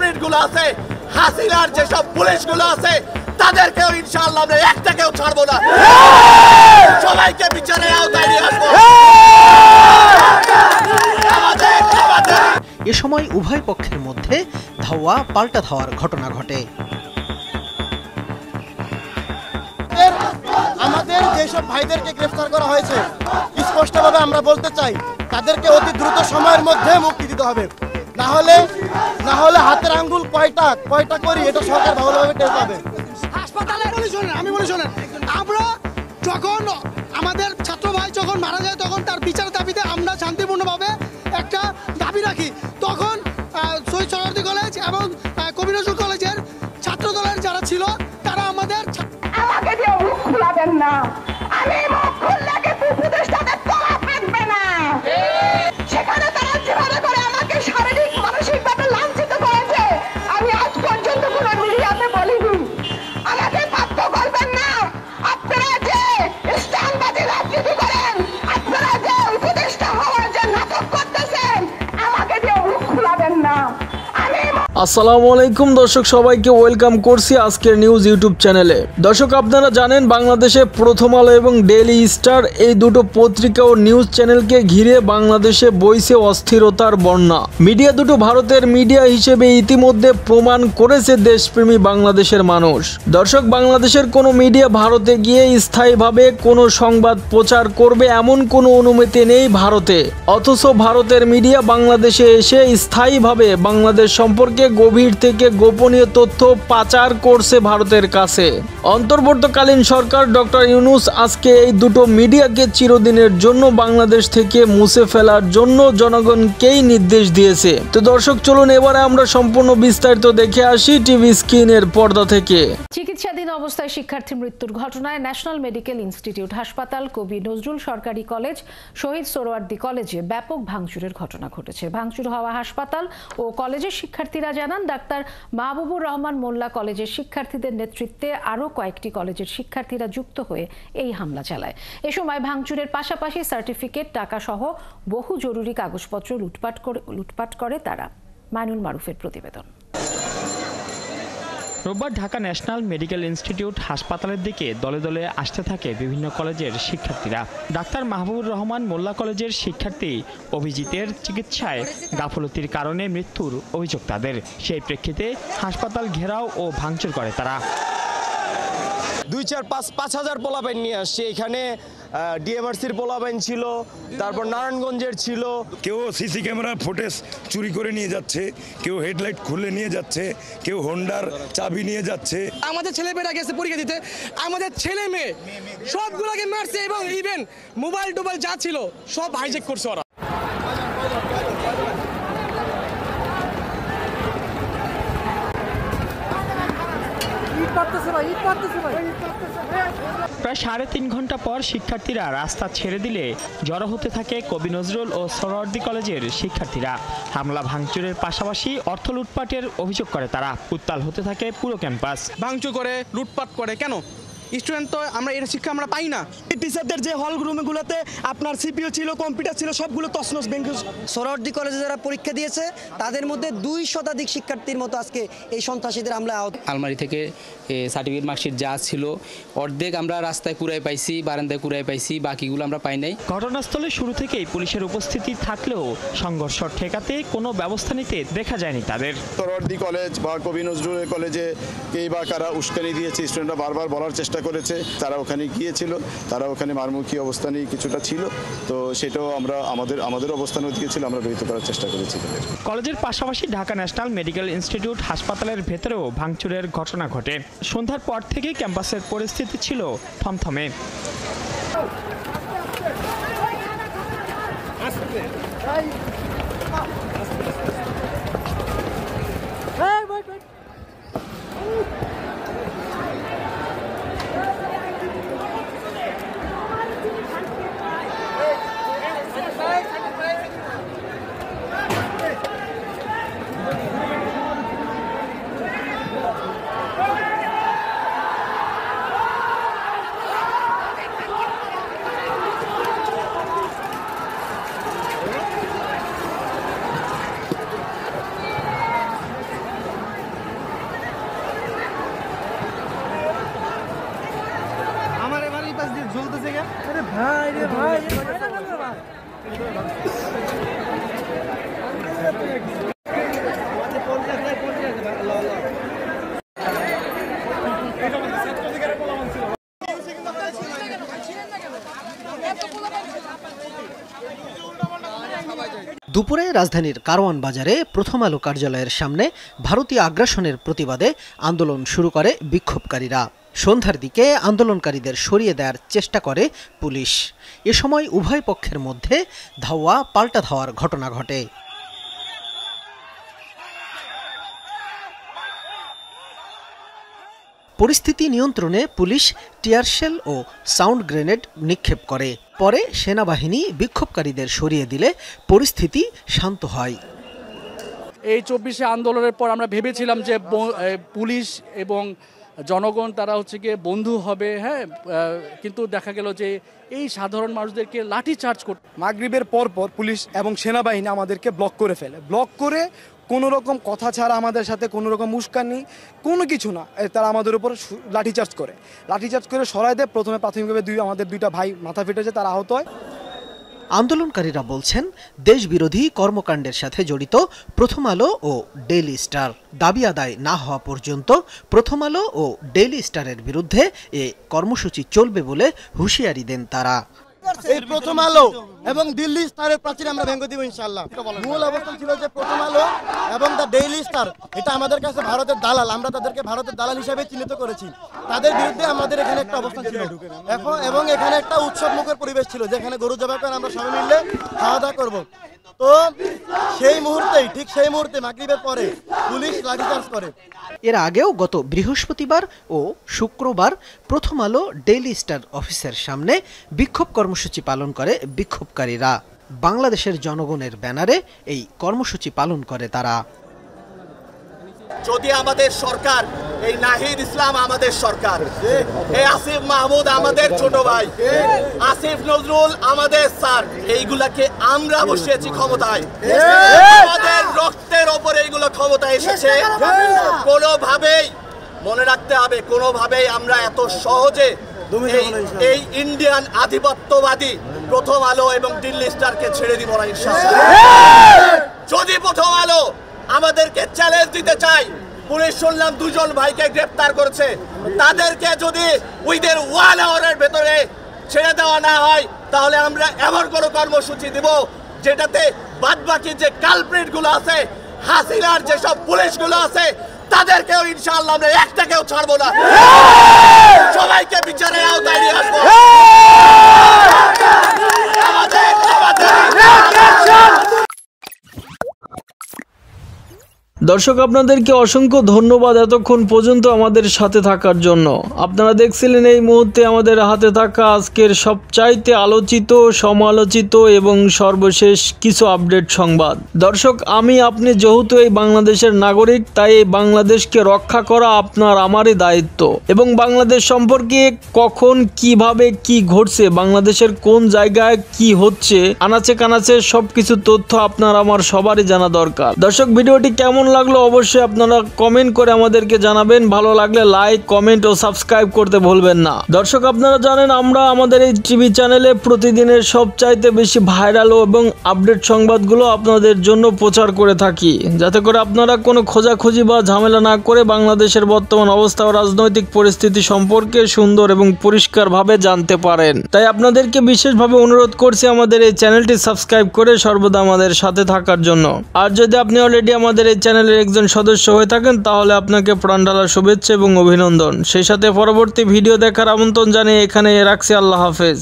ইউনিটগুলো আছে, হাসিনার যেসব পুলিশগুলো আছে, তাদেরকেও ইনশাআল্লাহ আমরা একটাকেও ছাড়বো না, সবাইকে বিচারের আওতায় নিয়ে আসবো। এ সময় উভয় পক্ষের মধ্যে ধাওয়া পাল্টা ধাওয়ার ঘটনা ঘটে। আমাদের যেসব ভাইদেরকে গ্রেফতার করা হয়েছে, স্পষ্টভাবে আমরা বলতে চাই তাদেরকে অতি দ্রুত সময়ের মধ্যে মুক্তি দিতে হবে, না হলে হাতের আঙ্গুল কয়টা করি এটা সরকার ভালোভাবে টের পাবে। হাসপাতালে আমি বলি শোনেন, আমরা যখন আমাদের ছাত্র ভাই যখন মারা যায় তখন তার বিচার দাবিতে আমরা শান্তিপূর্ণভাবে একটা দাবি রাখি। তখন শহীদ সোহরাওয়ার্দী কলেজ এবং কবি নজরুল কলেজের ছাত্র দলের যারা ছিল তারা আমাদের আমাকে দিয়ে মুখ খোলাবেন না, আমি মুখ খুললে কিন্তু উপদেষ্টাদের তলা থাকবে না। সেখানে তারা যেভাবে করে আমাকে শারীরিক মানসিকভাবে লাঞ্ছিত করেছে, আমি আজ পর্যন্ত কোনো মিডিয়াতে বলিনি। আমাকে বাধ্য করবেন না, আপনারা যে স্টানবাজি রাজনীতি করেন, আপনারা যে উপদেষ্টা হওয়ার যে নাটক করতেছেন, আমাকে দিয়ে মুখ খোলাবেন না। আসসালামু আলাইকুম দর্শক, সবাইকে ওয়েলকাম করছি আজকের নিউজ ইউটিউব চ্যানেলে। দর্শক, আপনারা জানেন বাংলাদেশে প্রথম আলো এবং ডেইলি স্টার এই দুটো পত্রিকা ও নিউজ চ্যানেলকে ঘিরে বাংলাদেশে বইছে অস্থিরতার বন্যা। মিডিয়া দুটো ভারতের মিডিয়া হিসেবে ইতিমধ্যে প্রমাণ করেছে দেশপ্রেমী বাংলাদেশের মানুষ। দর্শক, বাংলাদেশের কোনো মিডিয়া ভারতে গিয়ে স্থায়ীভাবে কোনো সংবাদ প্রচার করবে এমন কোনো অনুমতি নেই ভারতে, অথচ ভারতের মিডিয়া বাংলাদেশে এসে স্থায়ীভাবে বাংলাদেশ সম্পর্কে গভীর থেকে গোপনীয় তথ্য পাচার করছে ভারতের কাছে। অন্তর্বর্তীকালীন সরকার ডক্টর ইউনূস আজকে এই দুটো মিডিয়াকে চিরদিনের জন্য বাংলাদেশ থেকে মুছে ফেলার জন্য জনগণকেই নির্দেশ দিয়েছে। তো দর্শক, চলুন এবারে আমরা সম্পূর্ণ বিস্তারিত দেখে আসি টিভি স্ক্রিনের পর্দা থেকে। চিকিৎসাধীন অবস্থায় শিক্ষার্থী মৃত্যুর ঘটনায় ন্যাশনাল মেডিকেল ইনস্টিটিউট হাসপাতাল, কবি নজরুল সরকারি কলেজ, শহীদ সোহরাওয়ার্দী কলেজে ব্যাপক ভাঙচুরের ঘটনা ঘটেছে। ভাঙচুর হওয়া হাসপাতাল ও কলেজের শিক্ষার্থীরা জানান, ডাক্তার মাহবুবুর রহমান মোল্লা কলেজের শিক্ষার্থীদের নেতৃত্বে আরও কয়েকটি কলেজের শিক্ষার্থীরা যুক্ত হয়ে এই হামলা চালায়। এ সময় ভাঙচুরের পাশাপাশি সার্টিফিকেট, টাকা সহ বহু জরুরি কাগজপত্র লুটপাট করে তারা। মাইনুল মারুফের প্রতিবেদন। রোববার ঢাকা ন্যাশনাল মেডিকেল ইনস্টিটিউট হাসপাতালের দিকে দলে দলে আসতে থাকে বিভিন্ন কলেজের শিক্ষার্থীরা। ডাক্তার মাহবুবুর রহমান মোল্লা কলেজের শিক্ষার্থী অভিজিতের চিকিৎসায় গাফলতির কারণে মৃত্যুর অভিযোগ তাদের। সেই প্রেক্ষিতে হাসপাতাল ঘেরাও ও ভাঙচুর করে তারা। 2-4-5,000 পোলাপাইন নিয়ে আসছে। এখানে ডিএমআরসির পোলাপাইন ছিল, তারপর নারায়ণগঞ্জের ছিল। কেউ সিসি ক্যামেরা ফুটেজ চুরি করে নিয়ে যাচ্ছে, কেউ হেডলাইট খুলে নিয়ে যাচ্ছে, কেউ হোন্ডার চাবি নিয়ে যাচ্ছে। আমাদের ছেলেমেয়েরা গেছে পরীক্ষা দিতে, আমাদের ছেলে মেয়ে সবগুলোকে মারছে এবং ইভেন মোবাইল টোবাইল যা ছিল সব হাইজ্যাক করছে ওরা। প্রায় 3.5 ঘন্টা পর শিক্ষার্থীরা রাস্তা ছেড়ে দিলে জড়ো হতে থাকে কবি নজরুল ও সোহরাওয়ার্দী কলেজের শিক্ষার্থীরা। হামলা ভাঙচুরের পাশাপাশি অর্থ লুটপাটের অভিযোগ করে তারা। উত্তাল হতে থাকে পুরো ক্যাম্পাস। ভাঙচুর করে, লুটপাট করে, কেন? স্টুডেন্ট তো আমরা এর শিক্ষা আমরা পাই না। টিচারদের যে হল রুমগুলোতে আপনার সিপিইউ ছিল, কম্পিউটার ছিল, সবগুলো তছনছ ভেঙে। সোহরাওয়ার্দী কলেজে যারা পরীক্ষা দিয়েছে তাদের মধ্যে 2 শতাধিক শিক্ষার্থীর মতো আজকে এই সন্ত্রাসীদের হামলায় আহত। আলমারি থেকে সার্টিফিকেট মার্কশিট যা ছিল অর্ধেক আমরা রাস্তায় কুড়াই পাইছি, বারান্দায় কুড়াই পাইছি, বাকিগুলো আমরা পাই নাই। ঘটনাস্থলে শুরু থেকেই পুলিশের উপস্থিতি থাকলেও সংঘর্ষ ঠেকাতে কোনো ব্যবস্থা নিতে দেখা যায়নি তাদের। সোহরাওয়ার্দী কলেজ বা কবি নজরুল কলেজে কেই বা কারা উস্কানি দিয়েছে, স্টুডেন্টরা বারবার বলার চেষ্টা করেছে, তারা ওখানে গিয়েছিল, তারা ওখানে মারমুখী অবস্থানে কিছুটা ছিল, তো সেটাও আমরা আমাদের অবস্থান গিয়েছিল, আমরা রহিত করার চেষ্টা করেছি। কলেজের পাশাপাশি ঢাকা ন্যাশনাল মেডিকেল ইনস্টিটিউট হাসপাতালের ভেতরেও ভাঙচুরের ঘটনা ঘটে। সন্ধ্যার পর থেকেই ক্যাম্পাসের পরিস্থিতি ছিল থমথমে। দুপুরে রাজধানীর কারওয়ান বাজারে প্রথম আলো কার্যালয়ের সামনে ভারতীয় আগ্রাসনের প্রতিবাদে আন্দোলন শুরু করে বিক্ষোভকারীরা। সন্ধ্যার দিকে আন্দোলনকারীদের সরিয়ে দেওয়ার চেষ্টা করে পুলিশ। এ সময় উভয় পক্ষের মধ্যে ধাওয়া পাল্টা ধাওয়ার ঘটনা ঘটে। পরিস্থিতি নিয়ন্ত্রণে পুলিশ টিয়ারশেল ও সাউন্ড গ্রেনেড নিক্ষেপ করে। পরে সেনাবাহিনী বিক্ষোভকারীদের সরিয়ে দিলে পরিস্থিতি শান্ত হয়। এই 24শে আন্দোলনের পর আমরা ভেবেছিলাম যে পুলিশ এবং জনগণ তারা হচ্ছে গিয়ে বন্ধু হবে, হ্যাঁ, কিন্তু দেখা গেল যে এই সাধারণ মানুষদেরকে লাঠি চার্জ করতে মাগরিবের পর পুলিশ এবং সেনাবাহিনী আমাদেরকে ব্লক করে ফেলে। ব্লক করে কোনো রকম কথা ছাড়া আমাদের সাথে কোনো রকম উস্কানি কোনো কিছু না, তারা আমাদের উপর লাঠিচার্জ করে সরাই দেয়। প্রথমে প্রাথমিকভাবে আমাদের দুইটা ভাই মাথা ফেটেছে, তারা আহত হয়। আন্দোলনকারীরা বলছেন দেশবিরোধী কর্মকাণ্ডের সাথে জড়িত প্রথম আলো ও ডেইলি স্টার। দাবি আদায় না হওয়া পর্যন্ত প্রথম আলো ও ডেইলি স্টারের বিরুদ্ধে এ কর্মসূচি চলবে বলে হুঁশিয়ারি দেন তারা। এই প্রথম আলো এবং দিল্লি স্টারের প্রাচীর আমরা ভেঙে দিব ইনশাআল্লাহ। মূল অবস্থান ছিল যে প্রথম আলো এবং দ্য ডেইলি স্টার এটা আমাদের কাছে ভারতের দালাল, আমরা তাদেরকে ভারতের দালাল হিসেবে চিহ্নিত করেছি। তাদের বিরুদ্ধে আমাদের এখানে একটা অবস্থান ছিল এবং এখানে একটা উৎসব মুখের পরিবেশ ছিল, যেখানে গরু জবাই করে আমরা সবাই মিলে খাওয়া দাওয়া করবো। তো ঠিক সেই মুহূর্তে মাগরিবের পরে পুলিশ লাঠিচার্জ করে। এর আগেও গত বৃহস্পতিবার ও শুক্রবার প্রথম আলো ডেইলি স্টার অফিসের সামনে বিক্ষোভ কর্মসূচি পালন করে বিক্ষোভকারীরা। বাংলাদেশের জনগণের ব্যানারে এই কর্মসূচি পালন করে তারা। যদি আমাদের সরকার, এই নাহিদ ইসলাম আমাদের সরকার, এই আসিফ মাহমুদ আমাদের ছোট ভাই, আসিফ নজরুল আমাদের স্যার, এইগুলাকে আমরা বসিয়েছি ক্ষমতায়, আমাদের রক্তের ওপরে এইগুলো ক্ষমতায় এসেছে। কোনোভাবেই মনে রাখতে হবে, কোনোভাবেই আমরা এত সহজে এই ইন্ডিয়ান আধিপত্যবাদী প্রথম আলো এবং দিল্লি স্টারকে ছেড়ে দিব না ইনশাআল্লাহ। যদি প্রথম আলো আমাদেরকে চ্যালেঞ্জ দিতে চাই, পুলিশ শুনলাম 2 জন ভাইকে গ্রেফতার করেছে, তাদেরকে যদি উইদিন 1 আওয়ারের ভেতরে ছেড়ে দেওয়া না হয়, তাহলে আমরা এমন কোনো কর্মসূচি দিব যেটাতে বাদবাকি যে কালপ্রিট গুলো আছে, হাসিনার যেসব পুলিশগুলো আছে, তাদেরকেও ইনশাআল্লাহ আমরা একটাকেও ছাড়বো না, সবাইকে বিচারের আওতায় নিয়ে আসবো। দর্শক, আপনাদেরকে অসংখ্য ধন্যবাদ এতক্ষণ পর্যন্ত আমাদের সাথে থাকার জন্য। আপনারা দেখছিলেন এই মুহূর্তে আমাদের হাতে থাকা আজকের সবচাইতে আলোচিত, সমালোচিত এবং সর্বশেষ কিছু আপডেট সংবাদ। দর্শক, আপনি যেহেতু এই বাংলাদেশের নাগরিক, তাই এই বাংলাদেশকে রক্ষা করা আপনার আমারই দায়িত্ব। এবং বাংলাদেশ সম্পর্কে কখন কিভাবে কি ঘটছে, বাংলাদেশের কোন জায়গায় কি হচ্ছে, আনাচে কানাচে সবকিছু তথ্য আপনার আমার সবারই জানা দরকার। দর্শক, ভিডিওটি কেমন লাগলো অবশ্যই আপনারা কমেন্ট করে আমাদেরকে জানাবেন। ভালো লাগলে লাইক, কমেন্ট ও সাবস্ক্রাইব করতে ভুলবেন না। দর্শক, আপনারা জানেন আমরা আমাদের এই টিভি চ্যানেলে প্রতিদিনের সবচাইতে বেশি ভাইরাল এবং আপডেট সংবাদগুলো আপনাদের জন্য প্রচার করে থাকি, যাতে করে আপনারা কোনো খোঁজাখুঁজি বা ঝামেলা না করে বাংলাদেশের বর্তমান অবস্থা ও রাজনৈতিক পরিস্থিতি সম্পর্কে সুন্দর এবং পরিষ্কারভাবে জানতে পারেন। তাই আপনাদেরকে বিশেষভাবে অনুরোধ করছি আমাদের এই চ্যানেলটি সাবস্ক্রাইব করে সর্বদা আমাদের সাথে থাকার জন্য। আর যদি আপনি অলরেডি আমাদের এই চ্যানেলের একজন সদস্য হয়ে থাকেন, তাহলে আপনাকে প্রাণঢালা শুভেচ্ছা এবং অভিনন্দন। সেই সাথে পরবর্তী ভিডিও দেখার আমন্ত্রণ জানিয়ে এখানে রাখছি। আল্লাহ হাফেজ।